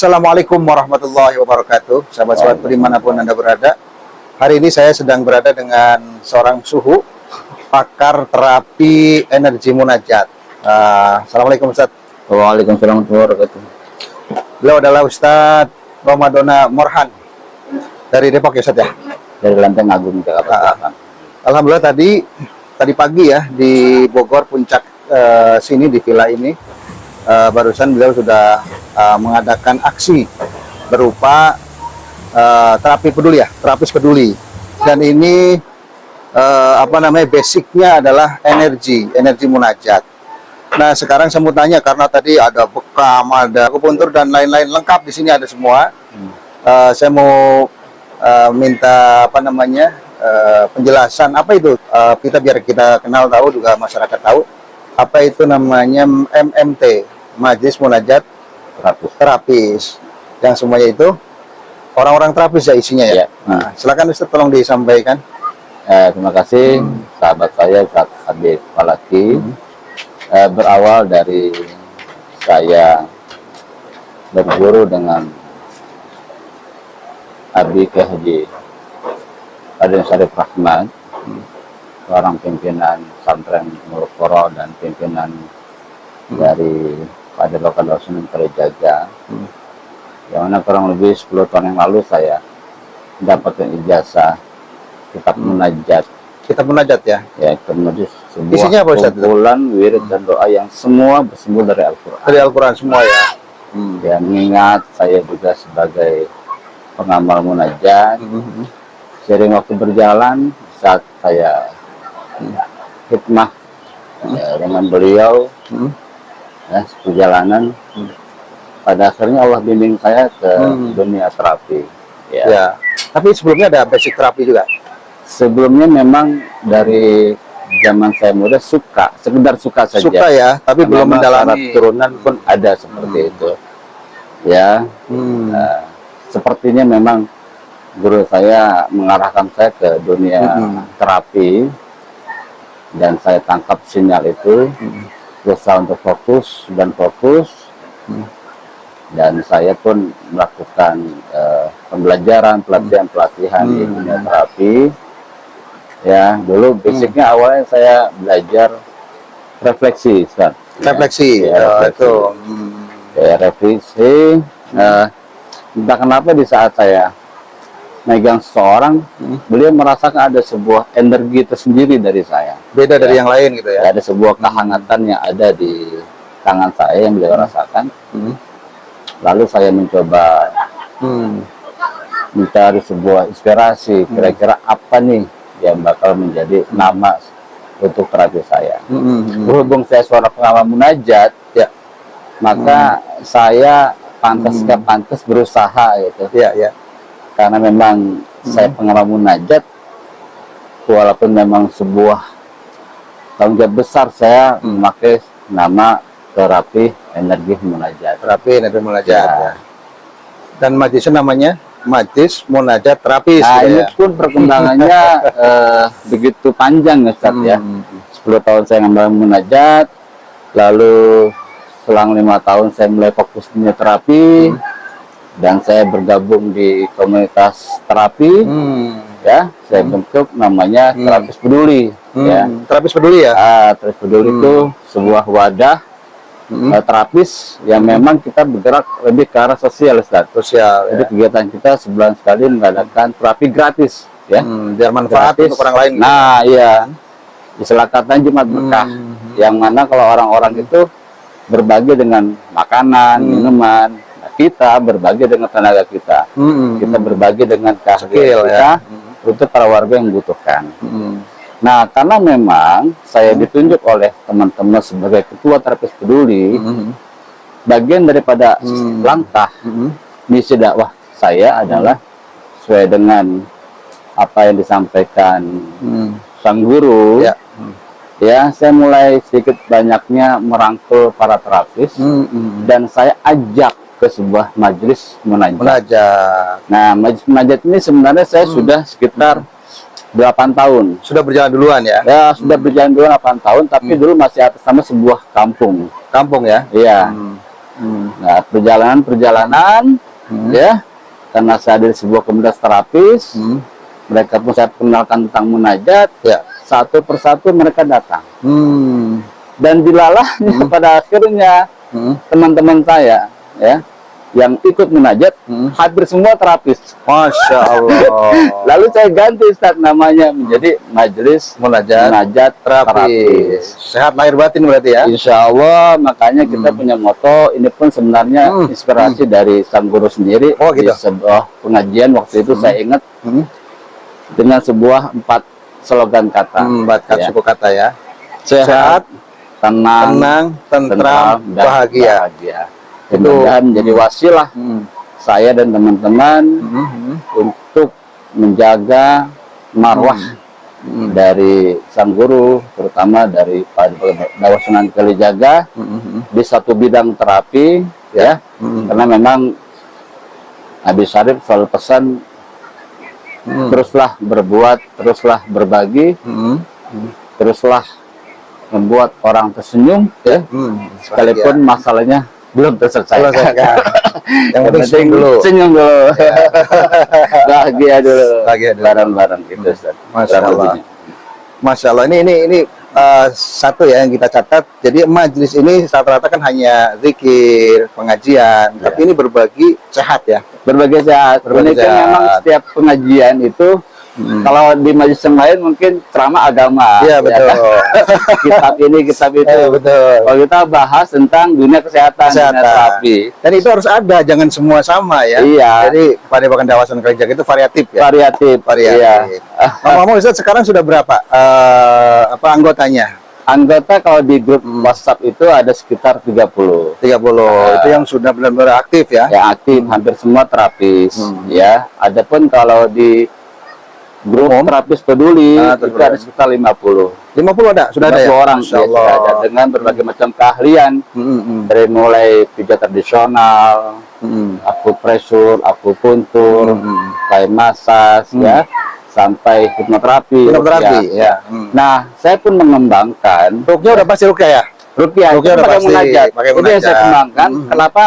Assalamualaikum warahmatullahi wabarakatuh. Sahabat-sahabat dimanapun Anda berada. Hari ini saya sedang berada dengan seorang suhu, pakar terapi energi munajat. Assalamualaikum Ustaz. Waalaikumsalam warahmatullahi wabarakatuh. Beliau adalah Ustadz Romadona Morhan dari Depok ya Ustadz ya? Dari Lenteng Agung, Jakarta. Alhamdulillah tadi pagi ya di Bogor puncak sini di villa ini barusan beliau sudah mengadakan aksi berupa terapis peduli, dan ini basicnya adalah energi munajat. Nah sekarang saya mau tanya, karena tadi ada bekam, ada akupuntur dan lain-lain lengkap di sini ada semua. Saya mau minta penjelasan apa itu, biar kita kenal tahu, juga masyarakat tahu apa itu namanya MMT, Majelis Munajat Terapis, yang semuanya itu orang-orang terapis ya isinya ya. Nah, silakan Ustaz, tolong disampaikan. Terima kasih sahabat saya Ustaz Habib Falaki. Berawal dari saya berguru dengan Abi Haji Raden Syarif Rahman, seorang pimpinan pesantren Murukoro dan pimpinan dari Padepokan Sunan Kalijaga, yang mana kurang lebih 10 tahun yang lalu saya mendapatkan ijazah kitab munajat. Kitab munajat ya? Ya, kitab munajat sebuah isinya apa, Ustaz? Kumpulan wirid dan doa yang semua bersumber dari Al-Quran. Dari Al-Quran semua ya? Ya, mengingat saya juga sebagai pengamal munajat, seiring waktu berjalan, saat saya hikmah dengan beliau, ya, perjalanan, pada akhirnya Allah bimbing saya ke dunia terapi. Ya. Tapi sebelumnya ada basic terapi juga? Sebelumnya memang dari zaman saya muda sekedar suka saja. Suka ya, tapi belum mendalami. Turunan pun ada seperti itu. Ya, sepertinya memang guru saya mengarahkan saya ke dunia terapi, dan saya tangkap sinyal itu, berusaha untuk fokus, dan saya pun melakukan pembelajaran, pelatihan di dunia terapi. Ya, dulu basicnya awalnya saya belajar refleksi, Ustaz. Refleksi, refleksi. Ya, refleksi. Entah kenapa di saat saya megang seseorang, beliau merasakan ada sebuah energi tersendiri dari saya. Beda dari yang lain gitu ya? Ada sebuah kehangatan yang ada di tangan saya yang beliau rasakan. Lalu saya mencoba mencari sebuah inspirasi, kira-kira apa nih yang bakal menjadi nama untuk terapi saya. Berhubung saya seorang pengamal munajat, ya, maka saya pantas berusaha gitu. Ya. Karena memang saya pengamal munajat, walaupun memang sebuah tanggung jawab besar, saya memakai nama terapi energi munajat. Terapi energi munajat. Ya. Dan majelisnya namanya Majelis Munajat Terapis. Nah, gitu ini ya? pun perkembangannya begitu panjang ya Ustaz ya. 10 tahun saya ngambil munajat, lalu selang 5 tahun saya mulai fokus dunia terapi, dan saya bergabung di komunitas terapi. Ya, saya bentuk namanya Terapis Peduli. Ya, Terapis Peduli ya? Terapis Peduli itu sebuah wadah terapis yang memang kita bergerak lebih ke arah sosial, Ustaz. Sosial. Jadi kegiatan kita sebulan sekali mengadakan terapi gratis, ya. Biar manfaat Gratis untuk orang lain. Nah, iya. Istilah katanya Jumat Berkah, yang mana kalau orang-orang itu berbagi dengan makanan, minuman, nah, kita berbagi dengan tenaga kita. Kita berbagi dengan keahlian kita untuk para warga yang membutuhkan. Nah, karena memang saya ditunjuk oleh teman-teman sebagai ketua terapis peduli, bagian daripada langkah misi dakwah saya adalah sesuai dengan apa yang disampaikan sang guru. Ya, saya mulai sedikit banyaknya merangkul para terapis, dan saya ajak ke sebuah majelis munajat. Nah, majelis munajat ini sebenarnya saya sudah sekitar 8 tahun. Sudah berjalan duluan ya? Ya, sudah berjalan duluan 8 tahun, tapi dulu masih atas nama sebuah kampung. Kampung ya? Iya. Nah, perjalanan ya, karena saya dari sebuah komunitas terapis, mereka pun saya kenalkan tentang munajat, Ya. satu persatu mereka datang. Dan dilalahnya pada akhirnya teman-teman saya ya yang ikut munajat hampir semua terapis. Masya Allah. Lalu saya ganti Ustaz namanya menjadi Majelis Munajat Terapis. Sehat lahir batin berarti ya. Insya Allah, makanya kita punya moto. Ini pun sebenarnya inspirasi dari sang guru sendiri. Oh, gitu. Di sebuah pengajian waktu itu saya ingat dengan sebuah 4 slogan kata. 4 kata Ya. suku kata ya. Sehat, tenang, tentram, dan bahagia. Mudah-mudahan menjadi wasilah saya dan teman-teman untuk menjaga marwah dari sang guru, terutama dari Pak Dawa Sunan Kalijaga di satu bidang terapi ya. Karena memang Habib Syarif selalu pesan teruslah berbuat, teruslah berbagi, teruslah membuat orang tersenyum ya, sekalipun masalahnya belum terselesaikan. Yang penting senyum dulu. Bahagia dulu. Bareng-bareng gitu Ustaz. Masya Allah. Masya Allah. Ini satu ya yang kita catat. Jadi majelis ini rata-rata kan hanya zikir, pengajian, tapi ini berbagi sehat ya. Berbagi sehat. Ini kan memang setiap pengajian itu kalau di majelis yang lain mungkin ceramah agama. Iya betul. Ya kan? Kitab ini, kitab itu. Betul. Kalau kita bahas tentang dunia kesehatan, dunia terapi. Dan itu harus ada, jangan semua sama ya. Iya. Jadi Padepokan Dawa Sunan Kalijaga itu variatif ya. Variatif. Iya. Ngomong-ngomong Ustaz, sekarang sudah berapa anggotanya? Anggota kalau di grup WhatsApp itu ada sekitar 30. 30. Itu yang sudah benar-benar aktif ya. Yang aktif, hampir semua terapis ya. Adapun kalau di grup terapis peduli itu ada sekitar 50 ada, sudah ada ya? orang ya, sudah ada dengan berbagai macam keahlian dari mulai pijat tradisional, akupresur, akupuntur, lain masas ya, sampai hipnoterapi. Ya. Nah, saya pun mengembangkan. Rukyah udah pasti rukyah ya? Rukyah udah pakai pasti munajat. pakai Itu yang saya kembangkan. Kenapa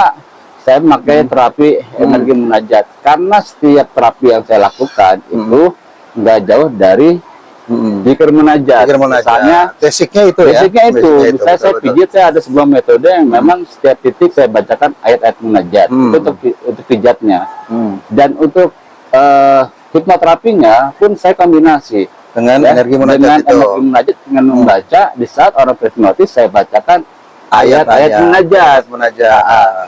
saya memakai terapi energi munajat? Karena setiap terapi yang saya lakukan itu nggak jauh dari zikir munajat. Misalnya basicnya itu ya. Basicnya itu. Misalnya saya pijit, saya ada sebuah metode yang memang setiap titik saya bacakan ayat-ayat munajat. Itu untuk pijatnya. Dan untuk hipnoterapinya pun saya kombinasi dengan energi munajat dengan itu. energi munajat dengan membaca di saat orang berhipnotis saya bacakan ayat-ayat munajat.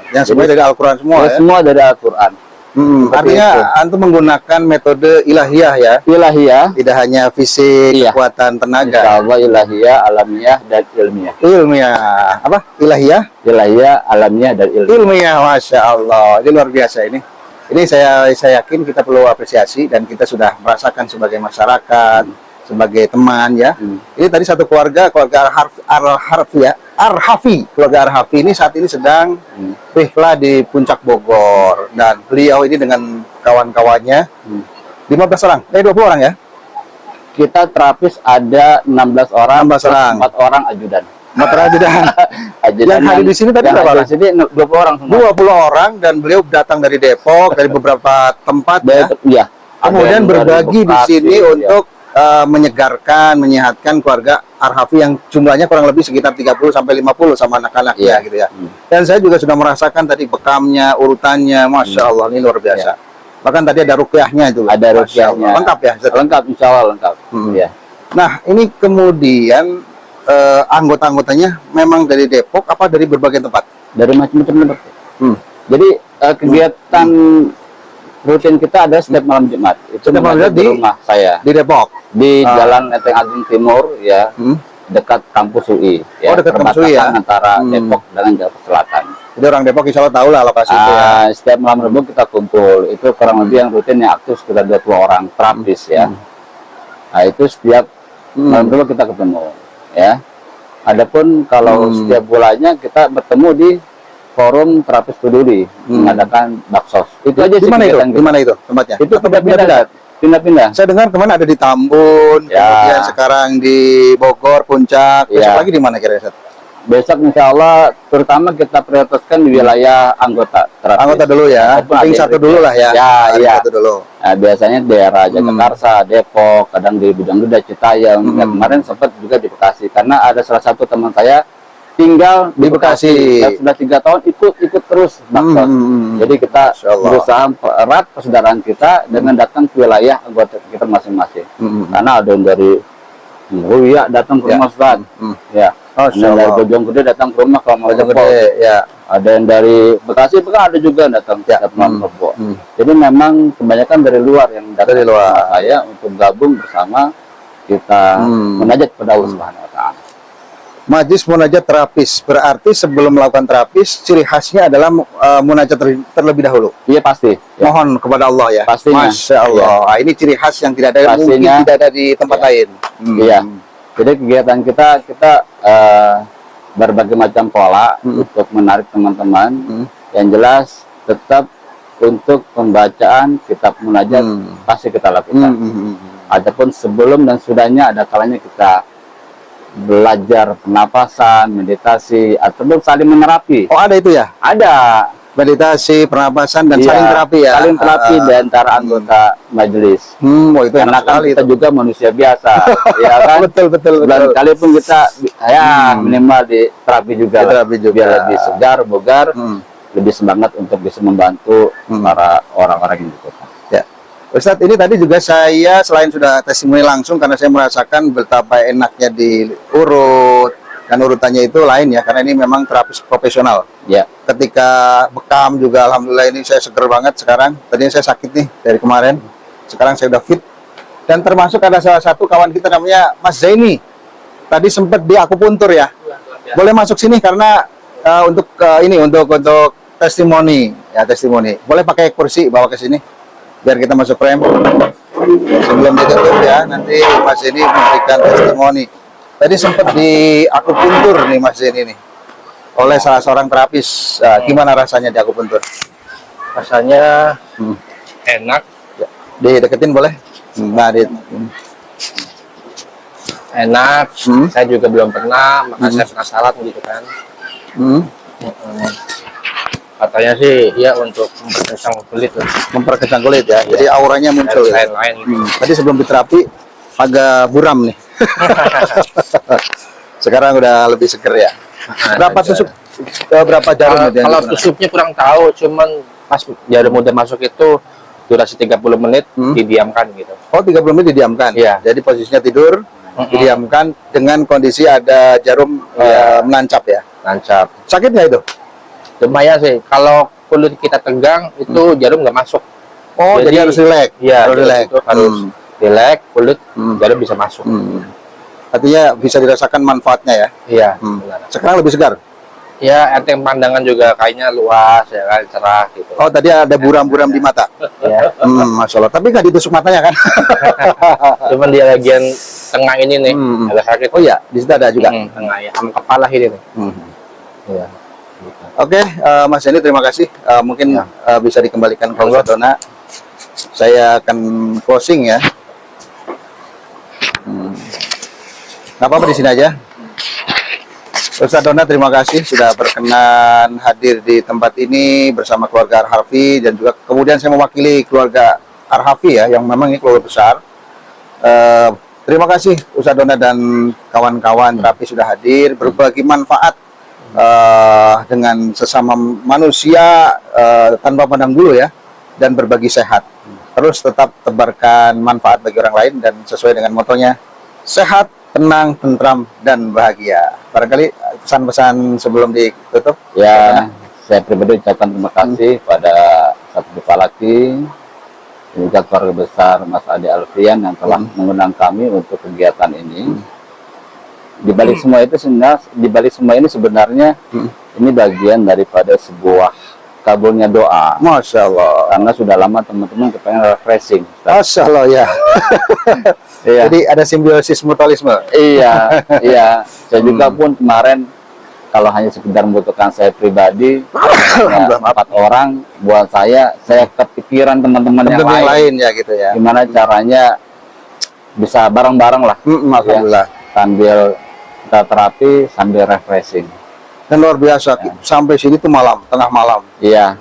Yang semuanya dari Al-Quran semua ya? Semua dari Al-Quran. Artinya antum menggunakan metode ilahiyah ya? Ilahiyah. Tidak hanya fisik, kekuatan tenaga. Insya Allah ilahiyah, alamiah, dan ilmiah. Ilmiah. Apa? Ilahiyah? Ilahiyah, alamiah, dan ilmiah. Ilmiah, Masya Allah. Ini luar biasa ini. Ini saya yakin kita perlu apresiasi dan kita sudah merasakan sebagai masyarakat, sebagai teman ya. Ini tadi satu keluarga Arhafi, keluarga Arhafi ini saat ini sedang rihlah di Puncak Bogor dan beliau ini dengan kawan-kawannya 15 orang, 20 orang ya. Kita terapis ada 16 orang, 16 orang. 4 orang ajudan. 4 orang ajudan. Yang hadir di sini tadi berapa orang? Di sini 20 orang semua. 20 orang dan beliau datang dari Depok, dari beberapa tempat ya. Iya. Kemudian berbagi di sini untuk menyegarkan, menyehatkan keluarga Arhafi yang jumlahnya kurang lebih sekitar 30 sampai 50 sama anak-anaknya gitu ya. Dan saya juga sudah merasakan tadi bekamnya, urutannya, Masya Allah ini luar biasa. Bahkan tadi ada rukyahnya itu. Ada rukyahnya. Lengkap ya? Lengkap, insya Allah lengkap. Ya. Nah, ini kemudian anggota-anggotanya memang dari Depok apa dari berbagai tempat? Dari macam-macam tempat. Jadi kegiatan rutin kita ada setiap malam Jumat. Itu di rumah saya. Di Depok? Di Jalan Lenteng Agung Timur, ya, dekat kampus UI. Ya, dekat kampus UI ya? Antara Depok dengan Jakarta Selatan. Jadi orang Depok insya Allah tahu lah lokasi itu ya. Setiap malam Rabu kita kumpul. Itu kurang lebih yang rutin yang aktif sekitar 20 orang terapis ya. Nah itu setiap malam Rabu kita ketemu. Ya. Adapun kalau setiap bulannya kita bertemu di forum terapis peduli mengadakan baksos. Itu aja sih. Di mana itu tempatnya? Itu pindah-pindah. Saya dengar kemarin ada di Tambun, kemudian sekarang di Bogor, Puncak. Besok lagi di mana kira-kira? besok insya Allah terutama kita prioritaskan di wilayah anggota terapis. Anggota dulu ya, Ataupun penting ada satu yang dulu lah ya. Ya, iya. Satu dulu. Nah, biasanya daerah Jagakarsa, Depok, kadang di Bidangduda, Citayam. Ya, kemarin sempat juga di Bekasi karena ada salah satu teman saya tinggal di Bekasi. Dan sudah 3 tahun ikut terus Baksos. Jadi kita berusaha erat persaudaraan kita dengan datang ke wilayah anggota kita masing-masing. Karena ada yang dari Ruya datang ke rumah Ustaz. Ya. Ada yang dari Bojonggede datang ke rumah kalau mau Bojonggede, ya. Ada yang dari Bekasi ada juga datang ke Rebo. Jadi memang kebanyakan dari luar yang datang dari luar saya untuk gabung bersama kita munajat kepada Allah Subhanahu wa taala. Majlis munajat terapis berarti sebelum melakukan terapis ciri khasnya adalah munajat terlebih dahulu. Iya pasti. Ya. Mohon kepada Allah ya. Pastinya. Masya Allah. Ini ciri khas yang tidak ada mungkin tidak ada di tempat lain. Iya. Jadi kegiatan kita berbagai macam pola untuk menarik teman-teman. Yang jelas tetap untuk pembacaan kitab munajat pasti kita lakukan. Adapun sebelum dan sudahnya ada kalanya kita belajar pernapasan, meditasi, ataupun saling menerapi. Oh ada itu ya? Ada. Meditasi, pernapasan, dan saling terapi ya? Saling terapi di antara anggota majelis. Oh, itu karena kan kita juga manusia biasa. Ya kan? Betul. Dan kali pun kita minimal di terapi juga. Biar lebih segar, bogar, lebih semangat untuk bisa membantu para orang-orang yang dibutuhkan. Ustadz, ini tadi juga saya selain sudah testimoni langsung karena saya merasakan betapa enaknya diurut dan urutannya itu lain ya, karena ini memang terapis profesional. Ya. Ketika bekam juga alhamdulillah ini saya seger banget sekarang. Tadinya saya sakit nih dari kemarin. Sekarang saya udah fit. Dan termasuk ada salah satu kawan kita namanya Mas Zaini. Tadi sempat di akupuntur ya. Boleh masuk sini karena untuk testimoni ya, testimoni. Boleh pakai kursi bawa ke sini biar kita masuk frame sebelum ditutup ya. Nanti Mas ini memberikan testimoni. Tadi sempat di akupuntur nih Mas ini nih oleh salah seorang terapis. Gimana rasanya di akupuntur? Rasanya enak. Dideketin boleh? Enak. Saya juga belum pernah, maka saya penasaran gitu kan. Katanya sih ya untuk memperkencang kulit. Memperkencang kulit ya. Jadi auranya muncul. Lain-lain. Tadi sebelum diterapi agak buram nih. Sekarang udah lebih seger ya. Berapa tusuk? Berapa jarum? Kalau tusuknya kurang tahu, cuman pas jarum udah masuk itu durasi 30 menit didiamkan gitu. Oh, 30 menit didiamkan. Iya. Jadi posisinya tidur, didiamkan dengan kondisi ada jarum menancap ya. Nancap. Sakit nggak itu? Lumayan sih. Kalau kulit kita tegang itu jarum nggak masuk. Oh, jadi harus rileks. Iya, harus rileks, kulit jarum bisa masuk. Artinya bisa dirasakan manfaatnya ya. Iya. Sekarang lebih segar. Ya, enteng pandangan juga kayaknya luas ya kan, cerah gitu. Oh, tadi ada buram-buram di mata. Iya. Masya Allah. Tapi nggak ditusuk matanya kan? Cuman di bagian tengah ini nih agak sakit. Oh iya, di situ ada juga. Tengah ya, sama kepala ini nih. Iya. Oke, Mas Yani terima kasih. Mungkin bisa dikembalikan ke Ustadz Dona. Saya akan closing ya. Nggak apa-apa di sini aja. Ustadz Dona terima kasih sudah berkenan hadir di tempat ini bersama keluarga Arhafi, dan juga kemudian saya mewakili keluarga Arhafi ya, yang memang ini keluarga besar. Terima kasih Ustadz Dona dan kawan-kawan terapi sudah hadir berbagi manfaat dengan sesama manusia tanpa pandang bulu ya, dan berbagi sehat. Terus tetap tebarkan manfaat bagi orang lain dan sesuai dengan motonya sehat, tenang, tentram, dan bahagia. Barangkali pesan-pesan sebelum ditutup? Ya, saya pribadi ucapkan terima kasih pada Satu Palaki, juga keluarga besar Mas Ade Alfian yang telah mengundang kami untuk kegiatan ini. Di balik semua itu sebenarnya ini bagian daripada sebuah kabulnya doa. Masya Allah. Karena sudah lama teman-teman kepengen refreshing. Masya Allah ya. Iya. Jadi ada simbiosis mutualisme. Iya, iya. Saya juga pun kemarin kalau hanya sekedar membutuhkan saya pribadi, ya, 4 orang buat saya kepikiran teman-teman yang lain ya gitu ya. Gimana caranya bisa bareng-bareng lah, Alhamdulillah. Ya, sambil kita terapi sambil refreshing. Dan luar biasa, sampai sini tuh malam, tengah malam. Iya.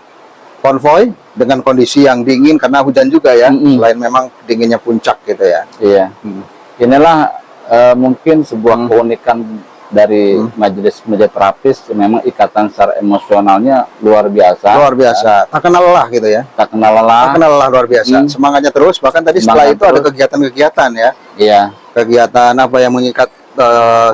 Konvoy dengan kondisi yang dingin karena hujan juga ya, selain memang dinginnya puncak gitu ya. Iya. Inilah mungkin sebuah keunikan dari majelis terapis, memang ikatan secara emosionalnya luar biasa. Luar biasa, tak kenal lelah gitu ya. Tak kenal lelah. Tak kenal lelah, luar biasa. Semangatnya terus, bahkan tadi setelah Semangat itu ada terus. kegiatan-kegiatan ya. Iya. Kegiatan apa yang mengikat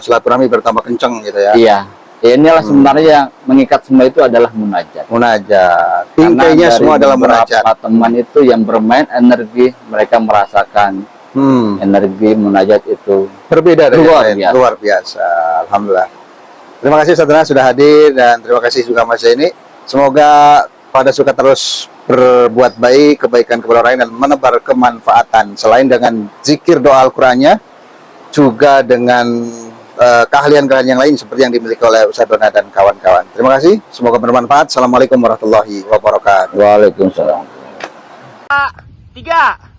silaturahmi bertambah kenceng gitu ya. Iya. Ya, inilah sebenarnya yang mengikat semua itu adalah munajat. Munajat. Karena Intinya dari semua adalah beberapa munajat. teman itu yang bermain energi, mereka merasakan energi munajat itu Berbeda dari luar yang lain. biasa. Luar biasa. Alhamdulillah. Terima kasih Saudara sudah hadir dan terima kasih juga Mas Zaini. Semoga pada suka terus berbuat baik, kebaikan kepada orang lain dan menebar kemanfaatan. Selain dengan zikir doa Al-Qur'annya, juga dengan keahlian-keahlian yang lain seperti yang dimiliki oleh Ustaz Dona dan kawan-kawan. Terima kasih. Semoga bermanfaat. Assalamualaikum warahmatullahi wabarakatuh. Waalaikumsalam. 3